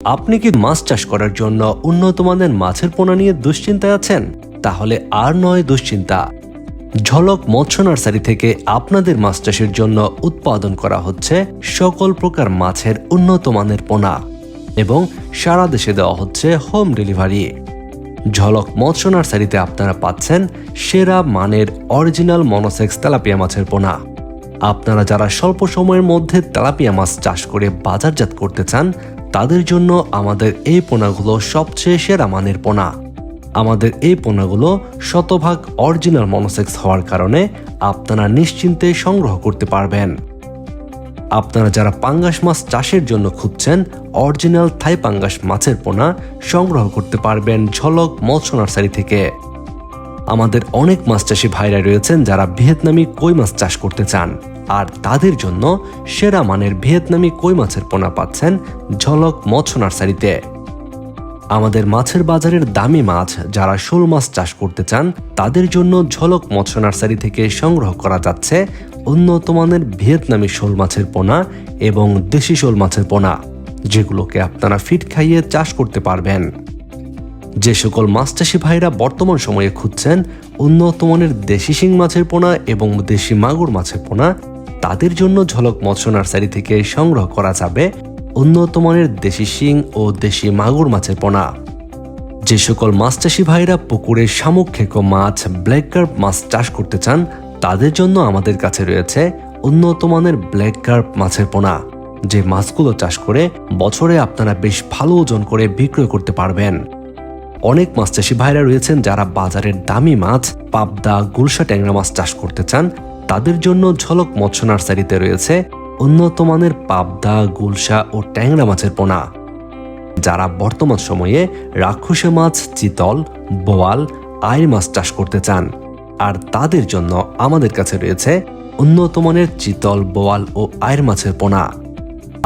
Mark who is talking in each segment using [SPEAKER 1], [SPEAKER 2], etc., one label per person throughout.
[SPEAKER 1] আপনি কি মাছ চাষ করার জন্য উন্নত মানের মাছের পোনা নিয়ে দুশ্চিন্তায় আছেন? তাহলে আর নয় দুশ্চিন্তা। ঝলক মৎস্য নার্সারি থেকে আপনাদের মাছ চাষের জন্য উৎপাদন করা হচ্ছে সকল প্রকার মাছের উন্নত মানের পোনা এবং সারা দেশে দেওয়া হচ্ছে হোম ডেলিভারি। ঝলক মৎস্য নার্সারিতে আপনারা পাচ্ছেন সেরা মানের অরিজিনাল মনোসেক্স তেলাপিয়া মাছের পোনা। আপনারা যারা স্বল্প সময়ের মধ্যে তেলাপিয়া মাছ চাষ করে বাজারজাত করতে চান, তাদের জন্য আমাদের এই পোনাগুলো সবচেয়ে সেরা মানের পোনা। আমাদের এই পোনাগুলো শতভাগ অরিজিনাল মনোসেক্স হওয়ার কারণে আপনারা নিশ্চিন্তে সংগ্রহ করতে পারবেন। আপনারা যারা পাঙ্গাস মাছ চাষের জন্য খুঁজছেন অরিজিনাল থাই পাঙ্গাস মাছের পোনা সংগ্রহ করতে পারবেন ঝলক মৎস্য নার্সারি থেকে। আমাদের অনেক মাছ চাষি ভাইরা রয়েছেন যারা ভিয়েতনামি কই মাছ চাষ করতে চান, আর তাদের জন্য সেরা মানের ভিয়েতনামি কই মাছের পোনা পাচ্ছেন ঝলক মৎস্য নার্সারিতে। আমাদের মাছের বাজারের দামি মাছ যারা শোল মাছ চাষ করতে চান, তাদের জন্য ঝলক মৎস্য নার্সারি থেকে সংগ্রহ করা যাচ্ছে উন্নত মানের ভিয়েতনামি শোল মাছের পোনা এবং দেশি শোল মাছের পোনা, যেগুলোকে আপনারা ফিড খাইয়ে চাষ করতে পারবেন। যে সকল মাছ চাষি ভাইরা বর্তমান সময়ে খুঁজছেন উন্নত মানের দেশি শিং মাছের পোনা এবং দেশি মাগুর মাছের পোনা, তাদের জন্য ঝলক মৎস্য নার্সারি থেকে সংগ্রহ করা যাবে উন্নত মানের দেশি শিং ও দেশি মাগুর মাছের পোনা। যে সকল মাছ চাষি ভাইরা পুকুরে শামুক খেকো মাছ, ব্ল্যাক কার্প মাছ চাষ করতে চান, তাদের জন্য আমাদের কাছে রয়েছে উন্নত মানের ব্ল্যাক কার্প মাছের পোনা, যে মাছগুলো চাষ করে বছরে আপনারা বেশ ভালো ওজন করে বিক্রয় করতে পারবেন। অনেক মাছ চাষি ভাইরা রয়েছেন যারা বাজারের দামি মাছ, পাবদা, গুলশা ট্যাংরা মাছ চাষ করতে চান, তাদের জন্য ঝলক মৎস্য নার্সারিতে রয়েছে উন্নত মানের পাবদা, গুলশা ও ট্যাংরা মাছের পোনা। যারা বর্তমান সময়ে রাক্ষসে মাছ, চিতল, বোয়াল, আইর মাছ চাষ করতে চান, আর তাদের জন্য আমাদের কাছে রয়েছে উন্নত মানের চিতল, বোয়াল ও আইর মাছের পোনা।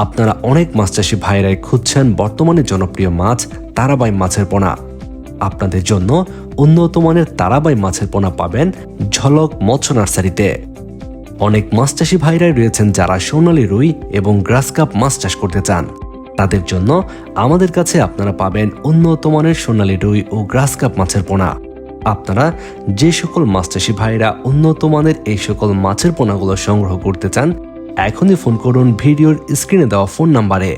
[SPEAKER 1] আপনারা অনেক মাছ চাষি ভাইরাই খুঁজছেন বর্তমানে জনপ্রিয় মাছ তারাবাই মাছের পোনা। আপনাদের জন্য উন্নত মানের তারাবাই মাছের পোনা পাবেন ঝলক মৎস্য নার্সারিতে। অনেক মাছ চাষি ভাইরাই রয়েছেন যারা সোনালী রুই এবং গ্রাস কাপ মাছ চাষ করতে চান, তাদের জন্য আমাদের কাছে আপনারা পাবেন উন্নত মানের সোনালী রুই ও গ্রাস কাপ মাছের পোনা। আপনারা যে সকল মাছ চাষি ভাইরা উন্নত মানের এই সকল মাছের পোনাগুলো সংগ্রহ করতে চান, এখনই ফোন করুন ভিডিওর স্ক্রিনে দেওয়া ফোন নাম্বারে।